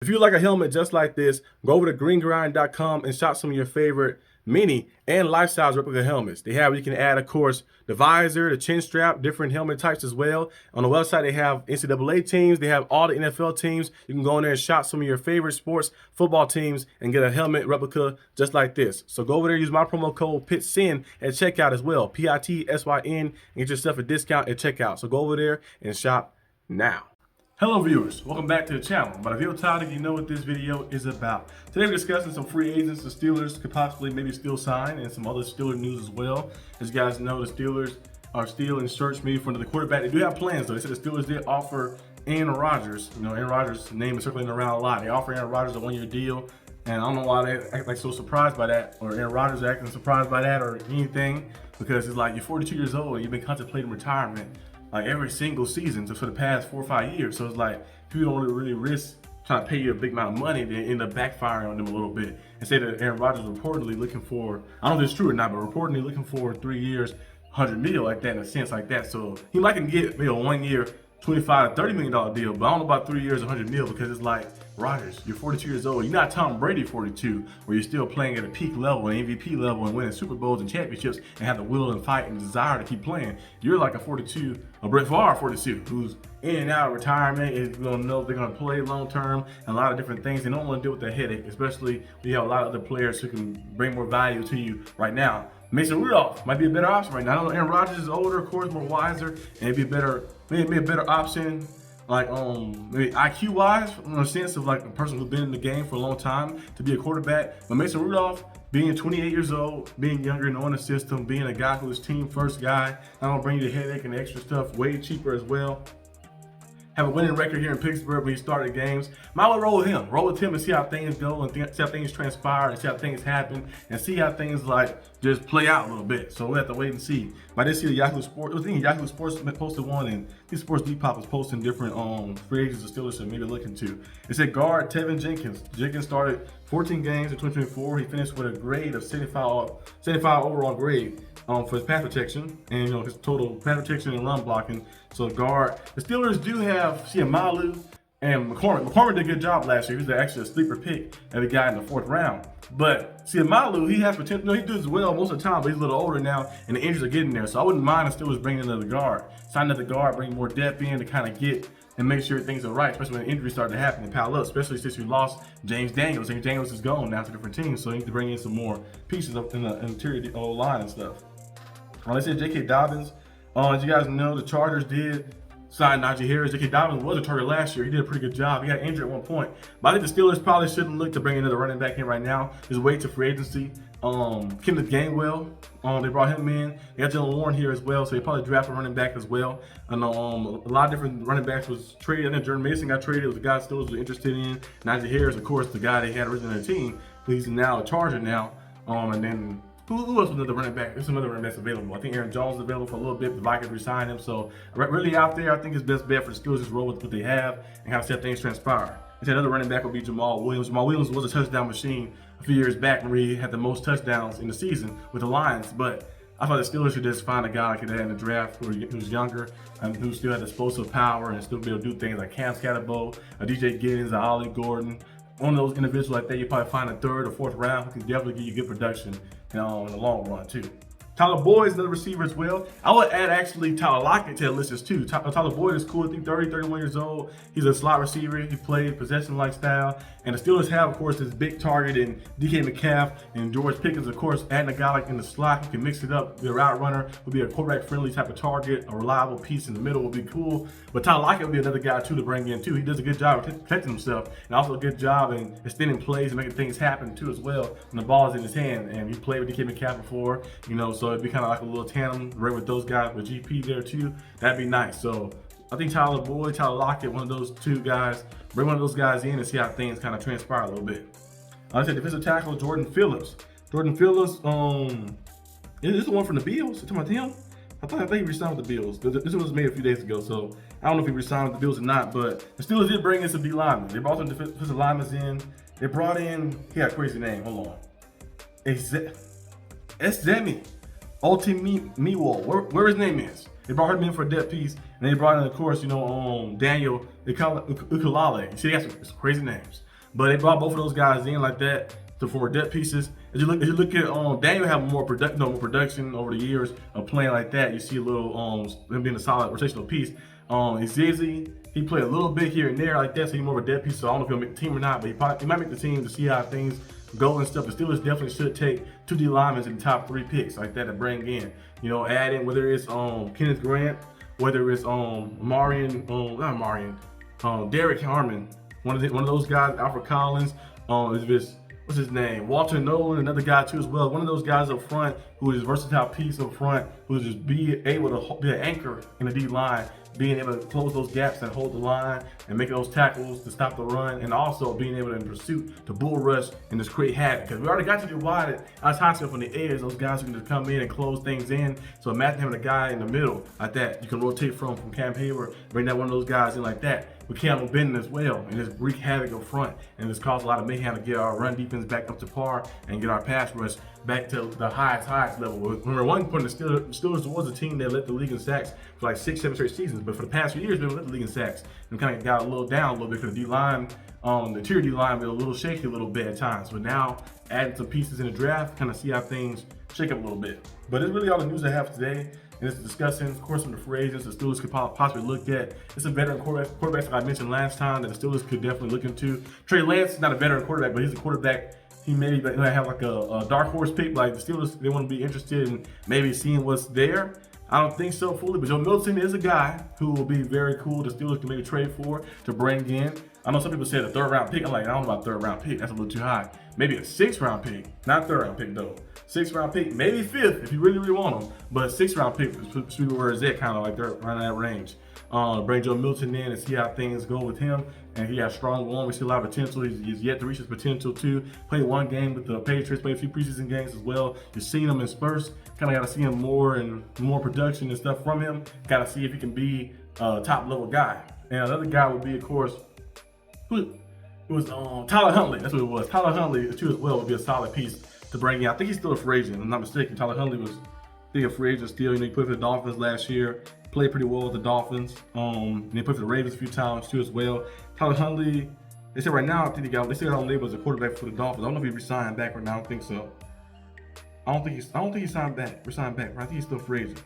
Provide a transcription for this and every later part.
If you like a helmet just like this, go over to greengrind.com and shop some of your favorite mini and life-size replica helmets. They have, you can add, of course, the visor, the chin strap, different helmet types as well. On the website, they have NCAA teams. They have all the NFL teams. You can go in there and shop some of your favorite sports football teams and get a helmet replica just like this. So go over there, use my promo code PITSYN at checkout as well, PITSYN, and get yourself a discount at checkout. So go over there and shop now. Hello viewers, welcome back to the channel. By the video title, you know what this video is about. Today we're discussing some free agents the Steelers could possibly maybe still sign, and some other Steeler news as well. As you guys know, the Steelers are still in search maybe for the quarterback. They do have plans though. They said the Steelers did offer Aaron Rodgers. You know, Aaron Rodgers' name is circulating around a lot. They offer Aaron Rodgers a one-year deal, and I don't know why they act like so surprised by that, or Aaron Rodgers acting surprised by that or anything, because it's like you're 42 years old and you've been contemplating retirement like every single season for the past 4 or 5 years. So it's like, if you don't really risk trying to pay you a big amount of money, they end up backfiring on them a little bit. And say that Aaron Rodgers reportedly looking for, I don't know if it's true or not, but reportedly looking for 3 years, 100 million like that, in a sense like that. So he might can get maybe a 1 year, $25 to $30 million deal, but I don't know about 3 years, 100 mil, because it's like, Rodgers, you're 42 years old. You're not Tom Brady 42, where you're still playing at a peak level, an MVP level, and winning Super Bowls and championships, and have the will and fight and desire to keep playing. You're like a Brett Favre 42, who's in and out of retirement, is going to know if they're going to play long term, and a lot of different things. They don't want to deal with the headache, especially when you have a lot of other players who can bring more value to you right now. Mason Rudolph might be a better option right now. I know Aaron Rodgers is older, of course, more wiser, and it'd be maybe a better option, like maybe IQ wise, in a sense of like a person who's been in the game for a long time to be a quarterback. But Mason Rudolph, being 28 years old, being younger, knowing the system, being a guy who's team first guy, not gonna bring you the headache and the extra stuff, way cheaper as well. Have a winning record here in Pittsburgh when he started games. Might well roll with him and see how things go, and see how things transpire, and see how things happen, and see how things like just play out a little bit. So we'll have to wait and see. But I did see the Yahoo Sports, I think Yahoo Sports posted one, and these Sports Depop was posting different free agents the Steelers should maybe look into. It said guard Tevin Jenkins. Jenkins started 14 games in 2024. He finished with a grade of 75 overall grade for his pass protection, and his total pass protection and run blocking. So guard, the Steelers do have Malu and McCormick. McCormick did a good job last year. He was actually a sleeper pick and a guy in the 4th round. But Malu, he has potential. No, he does well most of the time, but he's a little older now, and the injuries are getting there. So I wouldn't mind the Steelers bringing another guard, signing another guard, bring more depth in to kind of get and make sure things are right, especially when injuries start to happen and pile up, especially since you lost James Daniels. James Daniels is gone now to different teams, so you need to bring in some more pieces up in the interior line and stuff. They said J.K. Dobbins. As you guys know, the Chargers did sign Najee Harris. J.K. Dobbins was a target last year. He did a pretty good job. He got injured at one point. But I think the Steelers probably shouldn't look to bring another running back in right now. Just wait to free agency. Kenneth Gainwell, they brought him in. They got Jalen Warren here as well, so they probably draft a running back as well. And a lot of different running backs was traded. I think Jordan Mason got traded. It was the guy Steelers were interested in. Najee Harris, of course, the guy they had originally on the team. He's now a Charger now. And then who else was another running back? There's some other running backs available. I think Aaron Jones is available for a little bit. The Vikings resigned him. So really out there, I think it's best bet for the Steelers to just roll with what they have and kind of see how things transpire. And another running back would be Jamal Williams. Jamal Williams was a touchdown machine a few years back when he had the most touchdowns in the season with the Lions. But I thought the Steelers should just find a guy like that in the draft who's younger and who still has explosive power and still be able to do things like Cam Scatterbo, a DJ Giddens, a Ollie Gordon. One of those individuals like that, you probably find a 3rd or 4th round who can definitely give you good production in the long run too. Tyler Boyd is another receiver as well. I would add actually Tyler Lockett to the list too. Tyler Boyd is cool. I think 30, 31 years old. He's a slot receiver. He plays possession-like style. And the Steelers have, of course, this big target in DK Metcalf and George Pickens. Of course, adding a guy like in the slot who can mix it up, be a route runner, would be a quarterback-friendly type of target. A reliable piece in the middle would be cool. But Tyler Lockett would be another guy too to bring in too. He does a good job of protecting himself, and also a good job in extending plays and making things happen too as well when the ball is in his hand. And he played with DK Metcalf before, so it'd be kind of like a little tandem right with those guys with GP there too. That'd be nice. So I think Tyler Boyd, Tyler Lockett, one of those two guys, bring one of those guys in and see how things kind of transpire a little bit. I said defensive tackle Jordan Phillips. Jordan Phillips, is this the one from the Bills? Talking about him? I think he resigned with the Bills. This one was made a few days ago, so I don't know if he resigned with the Bills or not. But the Steelers did bring in some D linemen. They brought some defensive linemen in. They brought in, he got a crazy name. Hold on. Esdemi Ultimiwal, where his name is. They brought him in for a depth piece, and they brought in, of course, Daniel Ukulale. See, they got some crazy names. But they brought both of those guys in like that for depth pieces. As you look at Daniel have more production over the years of playing like that. You see a little him being a solid rotational piece. Izzy, he played a little bit here and there like that, so he's more of a depth piece. So I don't know if he'll make the team or not, but he might make the team to see how things go and stuff. The Steelers definitely should take 2 D linemen in the top 3 picks like that to bring in. You know, add in whether it's Kenneth Grant, whether it's Derek Harmon, one of those guys, Alfred Collins, what's his name? Walter Nolan, another guy too as well. One of those guys up front who is a versatile piece up front, who is just be able to be an anchor in the D line, being able to close those gaps and hold the line and make those tackles to stop the run, and also being able to in pursuit to bull rush and just create havoc. Because we already got to do wide outside stuff on the edge, those guys who can just come in and close things in. So imagine having a guy in the middle like that you can rotate from Cam Hayward, bring that one of those guys in like that. We can't bend as well and just wreak havoc up front and just cause a lot of mayhem to get our run defense back up to par and get our pass rush back to the highest level. Remember, one point, the Steelers was a team that led the league in sacks for like 6, 7 straight seasons, but for the past few years, they led the league in sacks and kind of got a little down a little bit because the D-line, the interior D-line been a little shaky a little bit at times. But now, adding some pieces in the draft, kind of see how things shake up a little bit. But it's really all the news I have today. And it's discussing, of course, some of the free agents the Steelers could possibly look at. It's a veteran quarterback that I mentioned last time that the Steelers could definitely look into. Trey Lance is not a veteran quarterback, but he's a quarterback. He maybe have like a dark horse pick. Like the Steelers, they want to be interested in maybe seeing what's there. I don't think so fully, but Joe Milton is a guy who will be very cool. The Steelers can maybe trade for to bring in. I know some people said a 3rd round pick. I'm like, I don't know about 3rd round pick. That's a little too high. Maybe a 6th round pick, not 3rd round pick though. 6th round pick, maybe 5th if you really want them. But 6th round pick is where it's at, kind of like they're around that range. Bring Joe Milton in and see how things go with him. And he has strong arm. We see a lot of potential. He's yet to reach his potential too. Played 1 game with the Patriots, played a few preseason games as well. You've seen him in spurts. Kind of got to see him more and more production and stuff from him. Got to see if he can be a top level guy. And another guy would be, of course, it was Tyler Huntley. That's what it was. Tyler Huntley, too, as well, would be a solid piece to bring in. I think he's still a free agent, if I'm not mistaken. Tyler Huntley was, a free agent still. You know, he played for the Dolphins last year. Played pretty well with the Dolphins. And he played for the Ravens a few times, too, as well. Tyler Huntley, they said right now, I think they still got him labeled as a quarterback for the Dolphins. I don't know if he re-signed back right now. I don't think so. I don't think he signed back. Resigned back. I think he's still a free agent.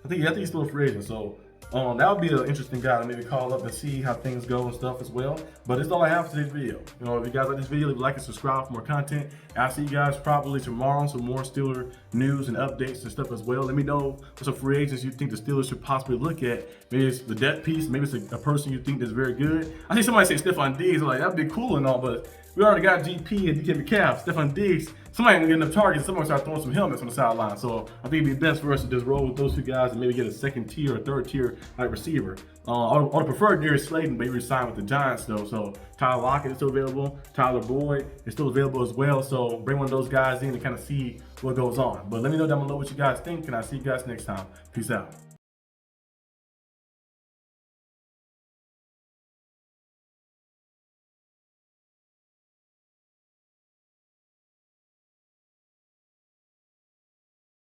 I think he's still a free agent. So that would be an interesting guy to maybe call up and see how things go and stuff as well. But that's all I have for today's video. You know, if you guys like this video, leave a like and subscribe for more content. I'll see you guys probably tomorrow, some more Steeler news and updates and stuff as well. Let me know what some free agents you think the Steelers should possibly look at. Maybe it's the depth piece. Maybe it's a person you think that's very good. I think somebody say Stephon Diggs. I'm like, that'd be cool and all, but we already got GP and DK Metcalf, Stephon Diggs. Somebody ain't gonna get enough targets. Someone start throwing some helmets on the sideline. So I think it'd be best for us to just roll with those 2 guys and maybe get a 2nd tier or 3rd tier like receiver. I would prefer Darius Slayton, but he resigned with the Giants though. So Tyler Lockett is still available. Tyler Boyd is still available as well. So bring one of those guys in to kind of see what goes on. But let me know down below what you guys think, and I'll see you guys next time. Peace out.